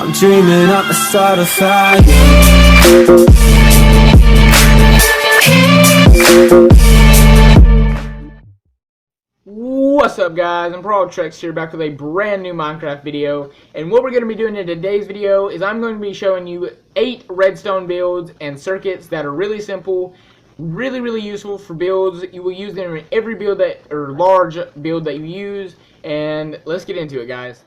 I'm dreaming up a start a fire. What's up guys, Improbable Trexx here, back with a brand new Minecraft video. And what we're going to be doing in today's video is I'm going to be showing you 8 redstone builds and circuits that are really simple, really useful for builds. You will use them in every build that, or large build that you use. And let's get into it, guys.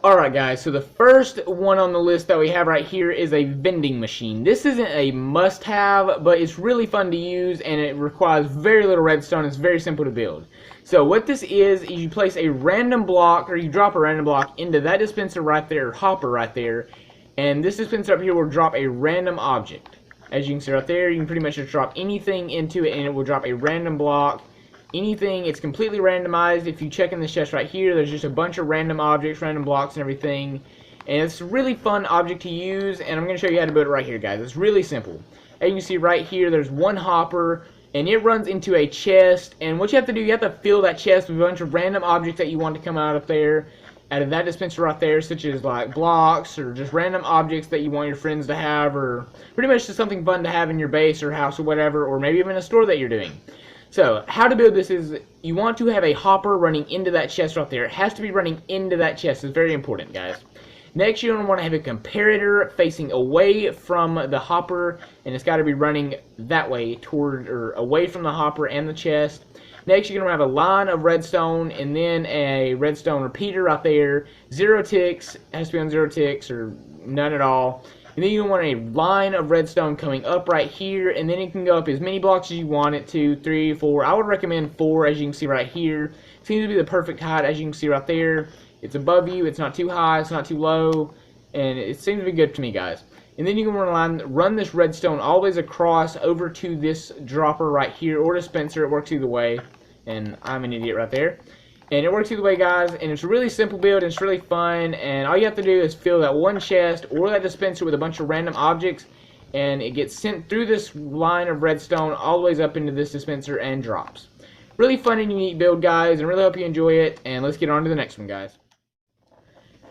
Alright guys, so the first one on the list that we have right here is a vending machine. This isn't a must-have, but it's really fun to use and it requires very little redstone. It's very simple to build. So what this is you place a random block, or you drop a random block into that dispenser right there, or hopper right there, and this dispenser up here will drop a random object. As you can see right there, you can pretty much just drop anything into it and it will drop a random block. Anything, it's completely randomized. If you check in this chest right here, there's just a bunch of random objects, random blocks and everything. And it's a really fun object to use, and I'm going to show you how to build it right here, guys. It's really simple. As you can see right here, there's one hopper, and it runs into a chest. And what you have to do, you have to fill that chest with a bunch of random objects that you want to come out of there, out of that dispenser right there, such as like blocks, or just random objects that you want your friends to have, or pretty much just something fun to have in your base or house or whatever, or maybe even a store that you're doing. So, how to build this is, you want to have a hopper running into that chest right there. It has to be running into that chest. It's very important, guys. Next, you're going to want to have a comparator facing away from the hopper, and it's got to be running that way, toward, or away from the hopper and the chest. Next, you're going to have a line of redstone, and then a redstone repeater right there. 0 ticks, has to be on 0 ticks, or none at all. And then you want a line of redstone coming up right here, and then it can go up as many blocks as you want it to, 3, 4. I would recommend 4, as you can see right here. Seems to be the perfect height, as you can see right there. It's above you, it's not too high, it's not too low, and it seems to be good to me, guys. And then you can run this redstone always across over to this dropper right here, or dispenser. It works either way, and I'm an idiot right there. And it works either way, guys, and it's a really simple build, and it's really fun, and all you have to do is fill that one chest or that dispenser with a bunch of random objects, and it gets sent through this line of redstone all the way up into this dispenser and drops. Really fun and unique build, guys, and really hope you enjoy it, and let's get on to the next one, guys.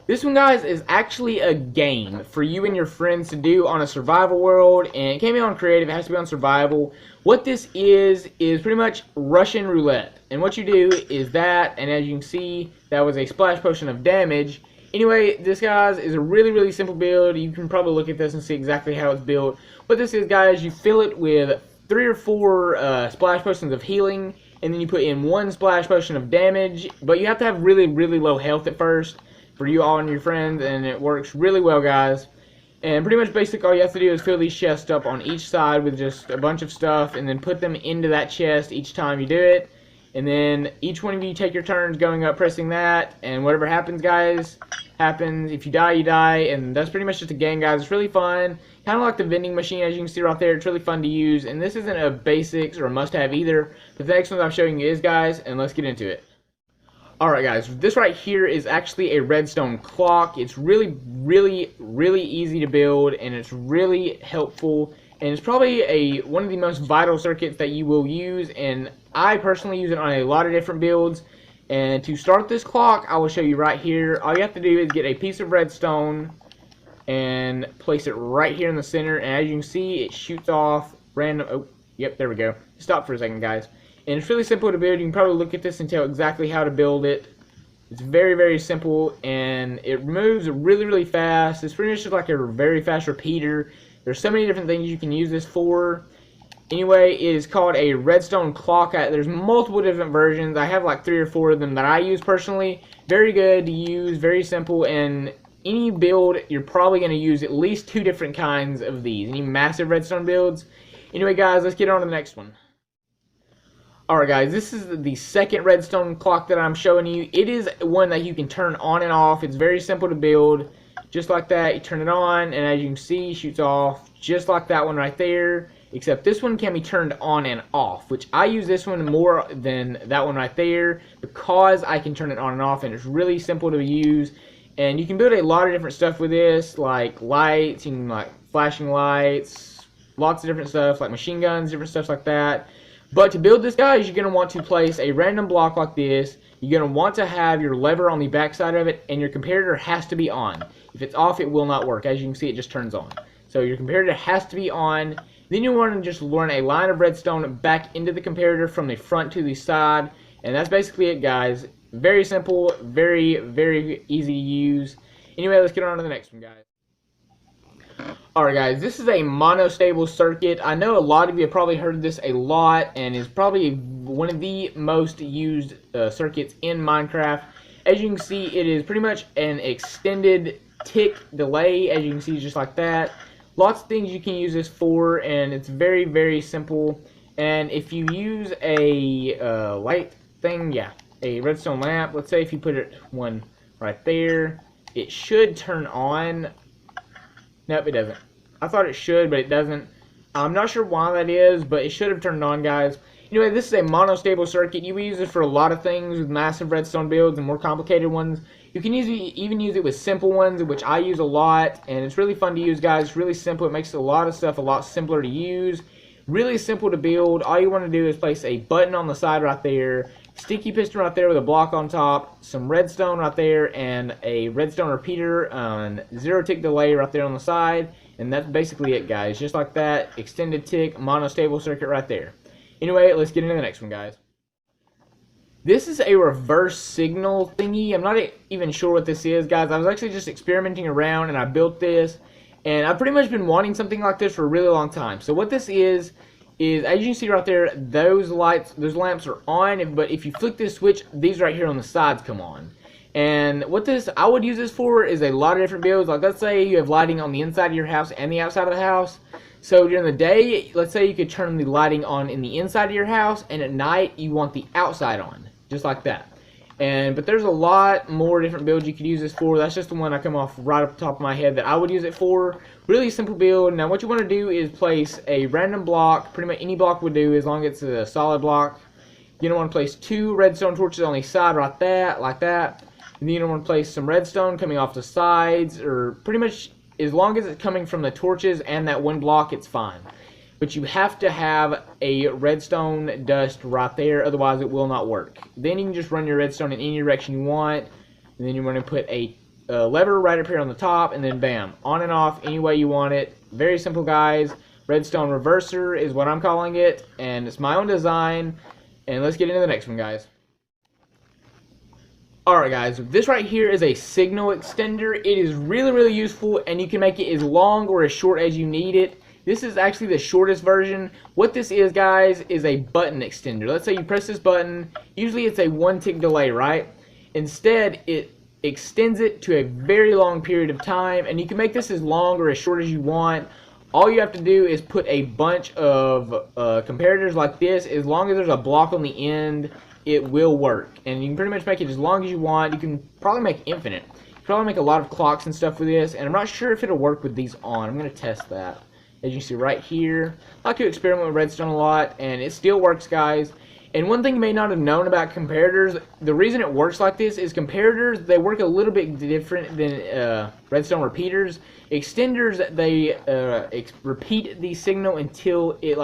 This one, guys, is actually a game for you and your friends to do on a survival world, and it can't be on creative, it has to be on survival. What this is pretty much Russian roulette. And what you do is that, and as you can see, that was a splash potion of damage. Anyway, this, guys, is a really simple build. You can probably look at this and see exactly how it's built. What this is, guys, you fill it with 3 or 4 splash potions of healing, and then you put in 1 splash potion of damage. But you have to have really low health at first for you all and your friends, and it works really well, guys. And pretty much basically all you have to do is fill these chests up on each side with just a bunch of stuff, and then put them into that chest each time you do it. And then each one of you take your turns going up pressing that, and whatever happens, guys, happens. If you die, you die, and that's pretty much just a game, guys. It's really fun, kind of like the vending machine, as you can see right there. It's really fun to use, and this isn't a basics or a must-have either, but the next one I'm showing you is, guys, and let's get into it. Alright, guys, this right here is actually a redstone clock. It's really easy to build, and it's really helpful, and it's probably one of the most vital circuits that you will use, and I personally use it on a lot of different builds. And to start this clock, I will show you right here. All you have to do is get a piece of redstone and place it right here in the center, and as you can see, it shoots off random. Oh, yep, there we go. Stop for a second, guys. And it's really simple to build. You can probably look at this and tell exactly how to build it. It's very simple, and it moves really fast. It's pretty much just like a very fast repeater. There's so many different things you can use this for. Anyway, it is called a redstone clock. There's multiple different versions. I have like 3 or 4 of them that I use personally. Very good to use, very simple, and any build, you're probably going to use at least 2 different kinds of these. Any massive redstone builds. Anyway, guys, let's get on to the next one. Alright, guys, this is the second redstone clock that I'm showing you. It is one that you can turn on and off. It's very simple to build. Just like that, you turn it on, and as you can see, it shoots off just like that one right there. Except this one can be turned on and off, which I use this one more than that one right there because I can turn it on and off, and it's really simple to use. And you can build a lot of different stuff with this, like lights, you can like flashing lights, lots of different stuff, like machine guns, different stuff like that. But to build this, guys, you're going to want to place a random block like this. You're going to want to have your lever on the back side of it, and your comparator has to be on. If it's off, it will not work. As you can see, it just turns on. So your comparator has to be on. Then you want to just run a line of redstone back into the comparator from the front to the side. And that's basically it, guys. Very simple, very, very easy to use. Anyway, let's get on to the next one, guys. Alright guys, this is a monostable circuit. I know a lot of you have probably heard this a lot, and is probably one of the most used circuits in Minecraft. As you can see, it is pretty much an extended tick delay, as you can see, just like that. Lots of things you can use this for, and it's very, very simple. And if you use a light thing, yeah, a redstone lamp, let's say if you put it one right there, it should turn on. Nope, it doesn't. I thought it should, but it doesn't. I'm not sure why that is, but it should have turned on, guys. Anyway, this is a monostable circuit. You can use it for a lot of things with massive redstone builds and more complicated ones. You can even use it with simple ones, which I use a lot, and it's really fun to use, guys. It's really simple. It makes a lot of stuff a lot simpler to use. Really simple to build. All you want to do is place a button on the side right there, sticky piston right there with a block on top, some redstone right there, and a redstone repeater on 0 tick delay right there on the side. And that's basically it, guys. Just like that, extended tick, monostable circuit right there. Anyway, let's get into the next one, guys. This is a reverse signal thingy. I'm not even sure what this is, guys. I was actually just experimenting around, and I built this. And I've pretty much been wanting something like this for a really long time. So what this is as you can see right there, those lamps are on, but if you flick this switch, these right here on the sides come on. And what I would use this for is a lot of different builds. Like, let's say you have lighting on the inside of your house and the outside of the house. So during the day, let's say you could turn the lighting on in the inside of your house, and at night you want the outside on, just like that. But there's a lot more different builds you could use this for. That's just the one I come off right up the top of my head that I would use it for. Really simple build. Now what you want to do is place a random block. Pretty much any block would do as long as it's a solid block. You're going to want to place 2 redstone torches on each side right there, like that. And then you're going to want to place some redstone coming off the sides, or pretty much as long as it's coming from the torches and that one block, it's fine. But you have to have a redstone dust right there, otherwise it will not work. Then you can just run your redstone in any direction you want, and then you're going to put a lever right up here on the top, and then bam, on and off any way you want it. Very simple, guys. Redstone reverser is what I'm calling it, and it's my own design. And let's get into the next one, guys. Alright guys, this right here is a signal extender. It is really, really useful, and you can make it as long or as short as you need it. This is actually the shortest version. What this is, guys, is a button extender. Let's say you press this button. Usually it's a 1 tick delay, right? Instead, it extends it to a very long period of time, and you can make this as long or as short as you want. All you have to do is put a bunch of comparators like this. As long as there's a block on the end, it will work. And you can pretty much make it as long as you want. You can probably make infinite. You can probably make a lot of clocks and stuff with this, and I'm not sure if it'll work with these on. I'm going to test that. As you see right here, I like to experiment with redstone a lot, and it still works, guys. And one thing you may not have known about comparators, the reason it works like this is comparators, they work a little bit different than redstone repeaters. Extenders, they repeat the signal until it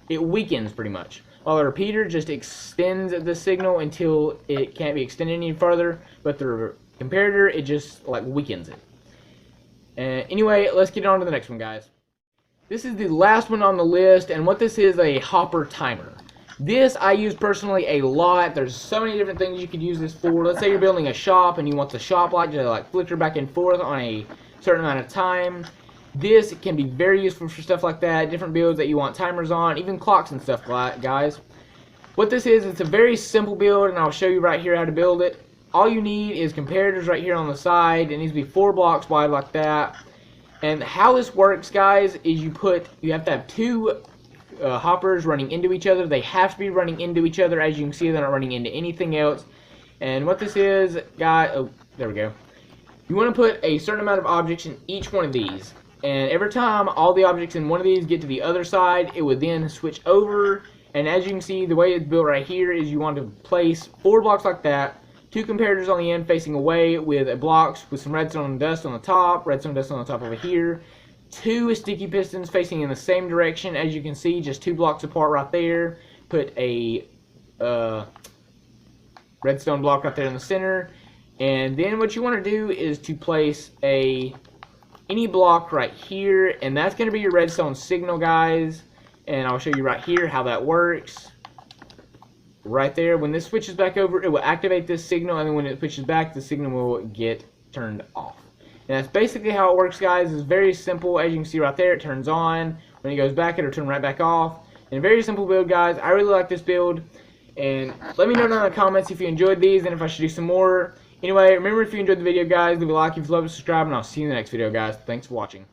it weakens pretty much. While a repeater just extends the signal until it can't be extended any further, but the comparator, it just weakens it. Anyway, let's get on to the next one, guys. This is the last one on the list, and what this is a hopper timer. This I use personally a lot. There's so many different things you could use this for. Let's say you're building a shop and you want the shop light to flicker back and forth on a certain amount of time. This can be very useful for stuff like that. Different builds that you want timers on, even clocks and stuff, guys. What this is, it's a very simple build, and I'll show you right here how to build it. All you need is comparators right here on the side. It needs to be 4 blocks wide like that. And how this works, guys, is you have to have 2 hoppers running into each other. They have to be running into each other. As you can see, they're not running into anything else. And what this is, guys, oh, there we go. You want to put a certain amount of objects in each one of these. And every time all the objects in one of these get to the other side, it would then switch over. And as you can see, the way it's built right here is you want to place 4 blocks like that. 2 comparators on the end facing away with blocks with some redstone dust on the top, redstone dust on the top over here. 2 sticky pistons facing in the same direction, as you can see, just 2 blocks apart right there. Put a redstone block right there in the center. And then what you want to do is to place any block right here, and that's going to be your redstone signal, guys. And I'll show you right here how that works. Right there, when this switches back over, it will activate this signal, and then when it switches back, the signal will get turned off. And that's basically how it works, guys. It's very simple. As you can see right there, it turns on. When it goes back, it'll turn right back off. And a very simple build, guys. I really like this build. And let me know down in the comments if you enjoyed these and if I should do some more. Anyway, remember, if you enjoyed the video, guys, leave a like if you love it, subscribe, and I'll see you in the next video, guys. Thanks for watching.